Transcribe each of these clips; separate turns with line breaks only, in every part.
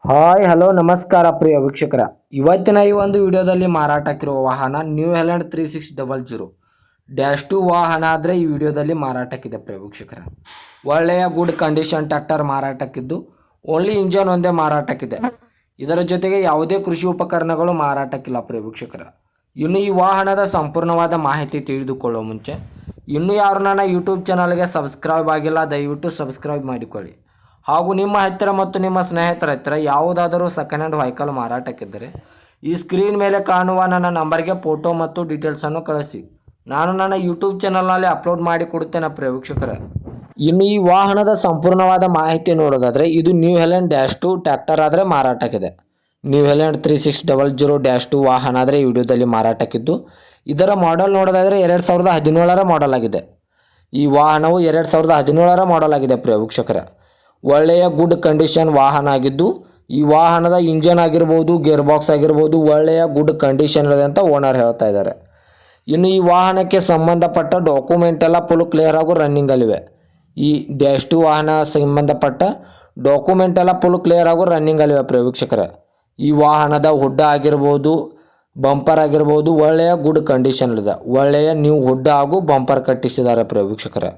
Hi hello ನಮಸ್ಕಾರ ಪ್ರಿಯ ವೀಕ್ಷಕರ. ಇವತ್ತಿನ ಈ ಒಂದು ವಿಡಿಯೋದಲ್ಲಿ ಮಾರಾಟಕ್ಕಿರುವ ವಾಹನ ನ್ಯೂ ಹ್ಯಾಲೆಂಡ್ 3600-2 ವಾಹನ ಆದರೆ ಈ ವಿಡಿಯೋದಲ್ಲಿ ಮಾರಾಟಕ್ಕಿದೆ ಪ್ರಿಯ ವೀಕ್ಷಕರ. ಒಳ್ಳೆಯ ಗುಡ್ ಕಂಡೀಷನ್ ಟ್ರ್ಯಾಕ್ಟರ್ ಮಾರಾಟಕ್ಕಿದ್ದು ಓನ್ಲಿ ಇಂಜನ್ ಒಂದೇ ಮಾರಾಟಕ್ಕಿದೆ. ಇದರ ಜೊತೆಗೆ ಯಾವುದೇ ಕೃಷಿ ಉಪಕರಣಗಳು ಮಾರಾಟಕ್ಕಿಲ್ಲ ಪ್ರಿಯ ವೀಕ್ಷಕರ. ಇನ್ನು ಈ ವಾಹನದ ಸಂಪೂರ್ಣವಾದ ಮಾಹಿತಿ ತಿಳಿದುಕೊಳ್ಳುವ ಮುಂಚೆ ಇನ್ನೂ ಯಾರು ನನ್ನ ಯೂಟ್ಯೂಬ್ ಚಾನಲ್ಗೆ ಸಬ್ಸ್ಕ್ರೈಬ್ ಆಗಿಲ್ಲ ದಯವಿಟ್ಟು ಸಬ್ಸ್ಕ್ರೈಬ್ ಮಾಡಿಕೊಳ್ಳಿ. ಹಾಗೂ ನಿಮ್ಮ ಹತ್ತಿರ ಮತ್ತು ನಿಮ್ಮ ಸ್ನೇಹಿತರ ಹತ್ತಿರ ಯಾವುದಾದರೂ ಸೆಕೆಂಡ್ ಹ್ಯಾಂಡ್ ವೆಹಿಕಲ್ ಮಾರಾಟಕ್ಕಿದ್ದರೆ ಈ ಸ್ಕ್ರೀನ್ ಮೇಲೆ ಕಾಣುವ ನನ್ನ ನಂಬರ್ಗೆ ಫೋಟೋ ಮತ್ತು ಡೀಟೇಲ್ಸನ್ನು ಕಳಿಸಿ. ನಾನು ನನ್ನ ಯೂಟ್ಯೂಬ್ ಚಾನಲ್ನಲ್ಲಿ ಅಪ್ಲೋಡ್ ಮಾಡಿ ಕೊಡುತ್ತೇನೆ ಪ್ರಿಯ ವೀಕ್ಷಕರೇ. ಇನ್ನು ಈ ವಾಹನದ ಸಂಪೂರ್ಣವಾದ ಮಾಹಿತಿ ನೋಡೋದಾದರೆ ಇದು ನ್ಯೂ ಹ್ಯಾಲೆಂಡ್ -2 ಟ್ರ್ಯಾಕ್ಟರ್ ಆದರೆ ಮಾರಾಟಕ್ಕಿದೆ. ನ್ಯೂ ಹ್ಯಾಲೆಂಡ್ 3600-2 ವಾಹನ ಆದರೆ ಈ ವಿಡಿಯೋದಲ್ಲಿ ಮಾರಾಟಕ್ಕಿದ್ದು ಇದರ ಮಾಡೆಲ್ ನೋಡೋದಾದರೆ 2017ರ ಮಾಡೆಲ್ ಆಗಿದೆ. ಈ ವಾಹನವು 2017ರ ಮಾಡೆಲ್ ಆಗಿದೆ ಪ್ರಿಯ ವೀಕ್ಷಕರೇ. ಒಳ್ಳೆಯ ಗುಡ್ ಕಂಡೀಷನ್ ವಾಹನ ಆಗಿದ್ದು ಈ ವಾಹನದ ಇಂಜನ್ ಆಗಿರ್ಬೋದು, ಗೇರ್ ಬಾಕ್ಸ್ ಆಗಿರ್ಬೋದು ಒಳ್ಳೆಯ ಗುಡ್ ಕಂಡೀಷನ್ ಇದೆ ಅಂತ ಓನರ್ ಹೇಳ್ತಾ ಇದ್ದಾರೆ. ಇನ್ನು ಈ ವಾಹನಕ್ಕೆ ಸಂಬಂಧಪಟ್ಟ ಡಾಕ್ಯುಮೆಂಟ್ ಎಲ್ಲ ಫುಲ್ ಕ್ಲಿಯರ್ ಹಾಗೂ ರನ್ನಿಂಗಲ್ಲಿವೆ. ಈ -2 ವಾಹನ ಸಂಬಂಧಪಟ್ಟ ಡಾಕ್ಯುಮೆಂಟ್ ಎಲ್ಲ ಫುಲ್ ಕ್ಲಿಯರ್ ಹಾಗೂ ರನ್ನಿಂಗಲ್ಲಿವೆ ಪ್ರಿಯ ವೀಕ್ಷಕರೇ. ಈ ವಾಹನದ ಹುಡ್ಡ ಆಗಿರ್ಬೋದು, ಬಂಪರ್ ಆಗಿರ್ಬೋದು ಒಳ್ಳೆಯ ಗುಡ್ ಕಂಡೀಷನ್ ಇದೆ. ಒಳ್ಳೆಯ ನ್ಯೂ ಹುಡ್ಡ ಹಾಗೂ ಬಂಪರ್ ಕಟ್ಟಿಸಿದ್ದಾರೆ ಪ್ರಿಯ ವೀಕ್ಷಕರೇ.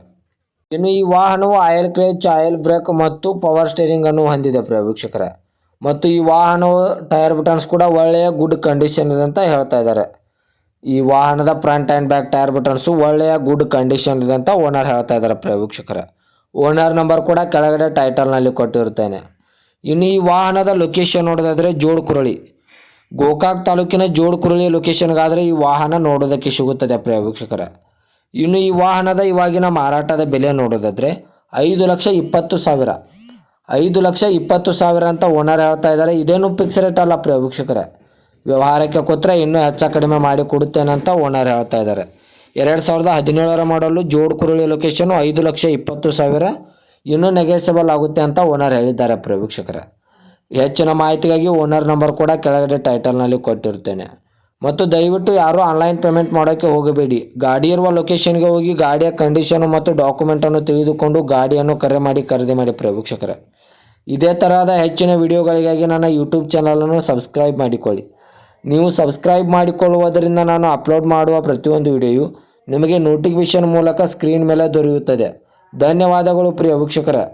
ಇನ್ನು ಈ ವಾಹನವು ಆಯಿಲ್ ಕ್ಲಚ್, ಆಯಿಲ್ ಬ್ರೇಕ್ ಮತ್ತು ಪವರ್ ಸ್ಟೇರಿಂಗ್ ಅನ್ನು ಹೊಂದಿದೆ ಪ್ರಿಯ ವೀಕ್ಷಕರೇ. ಮತ್ತು ಈ ವಾಹನವು ಟೈರ್ ಬಟನ್ಸ್ ಕೂಡ ಒಳ್ಳೆಯ ಗುಡ್ ಕಂಡೀಷನ್ ಇದೆ ಅಂತ ಹೇಳ್ತಾ ಇದ್ದಾರೆ. ಈ ವಾಹನದ front and back tyre buttons ಒಳ್ಳೆಯ ಗುಡ್ ಕಂಡೀಷನ್ ಇದೆ ಅಂತ ಓನರ್ ಹೇಳ್ತಾ ಇದ್ದಾರೆ ಪ್ರಿಯ ವೀಕ್ಷಕರೇ. ಓನರ್ ನಂಬರ್ ಕೂಡ ಕೆಳಗಡೆ ಟೈಟಲ್ನಲ್ಲಿ ಕೊಟ್ಟಿರ್ತೇನೆ. ಇನ್ನು ಈ ವಾಹನದ ಲೊಕೇಶನ್ ನೋಡೋದಾದರೆ ಜೋಡ್ಕುರಳಿ, ಗೋಕಾಕ್ ತಾಲೂಕಿನ ಜೋಡ್ಕುರಳಿ ಲೊಕೇಶನ್ಗಾದರೆ ಈ ವಾಹನ ನೋಡೋದಕ್ಕೆ ಸಿಗುತ್ತದೆ ಪ್ರಿಯ ವೀಕ್ಷಕರೇ. ಇನ್ನು ಈ ವಾಹನದ ಇವಾಗಿನ ಮಾರಾಟದ ಬೆಲೆ ನೋಡೋದಾದರೆ 5,20,000 5,20,000 ಅಂತ ಓನರ್ ಹೇಳ್ತಾ ಇದ್ದಾರೆ. ಇದೇನು ಫಿಕ್ಸ್ ರೇಟ್ ಅಲ್ಲ ಪ್ರಿಯ ವೀಕ್ಷಕರೇ. ವ್ಯವಹಾರಕ್ಕೆ ಕೊಟ್ಟರೆ ಇನ್ನೂ ಹೆಚ್ಚು ಕಡಿಮೆ ಮಾಡಿ ಕೊಡುತ್ತೇನೆ ಅಂತ ಓನರ್ ಹೇಳ್ತಾ ಇದ್ದಾರೆ. 2017ರ ಮಾಡಲು ಜೋಡ್ಕುರಳಿ ಲೊಕೇಶನು 5,20,000 ಇನ್ನೂ ನೆಗೆಸಬಲ್ ಆಗುತ್ತೆ ಅಂತ ಓನರ್ ಹೇಳಿದ್ದಾರೆ ಪ್ರಿಯ ವೀಕ್ಷಕರೇ. ಹೆಚ್ಚಿನ ಮಾಹಿತಿಗಾಗಿ ಓನರ್ ನಂಬರ್ ಕೂಡ ಕೆಳಗಡೆ ಟೈಟಲ್ನಲ್ಲಿ ಕೊಟ್ಟಿರ್ತೇನೆ. ಮತ್ತು ದಯವಿಟ್ಟು ಯಾರೂ ಆನ್ಲೈನ್ ಪೇಮೆಂಟ್ ಮಾಡೋಕ್ಕೆ ಹೋಗಬೇಡಿ. ಗಾಡಿ ಇರುವ ಲೊಕೇಶನ್ಗೆ ಹೋಗಿ ಗಾಡಿಯ ಕಂಡೀಷನು ಮತ್ತು ಡಾಕ್ಯುಮೆಂಟನ್ನು ತಿಳಿದುಕೊಂಡು ಗಾಡಿಯನ್ನು ಕರೆ ಮಾಡಿ ಖರೀದಿ ಮಾಡಿ ಪ್ರಿಯ ವೀಕ್ಷಕರೇ. ಇದೇ ತರಹದ ಹೆಚ್ಚಿನ ವಿಡಿಯೋಗಳಿಗಾಗಿ ನನ್ನ ಯೂಟ್ಯೂಬ್ ಚಾನಲನ್ನು ಸಬ್ಸ್ಕ್ರೈಬ್ ಮಾಡಿಕೊಳ್ಳಿ. ನೀವು ಸಬ್ಸ್ಕ್ರೈಬ್ ಮಾಡಿಕೊಳ್ಳುವುದರಿಂದ ನಾನು ಅಪ್ಲೋಡ್ ಮಾಡುವ ಪ್ರತಿಯೊಂದು ವಿಡಿಯೋಯು ನಿಮಗೆ ನೋಟಿಫಿಕೇಷನ್ ಮೂಲಕ ಸ್ಕ್ರೀನ್ ಮೇಲೆ ದೊರೆಯುತ್ತದೆ. ಧನ್ಯವಾದಗಳು ಪ್ರಿಯ ವೀಕ್ಷಕರೇ.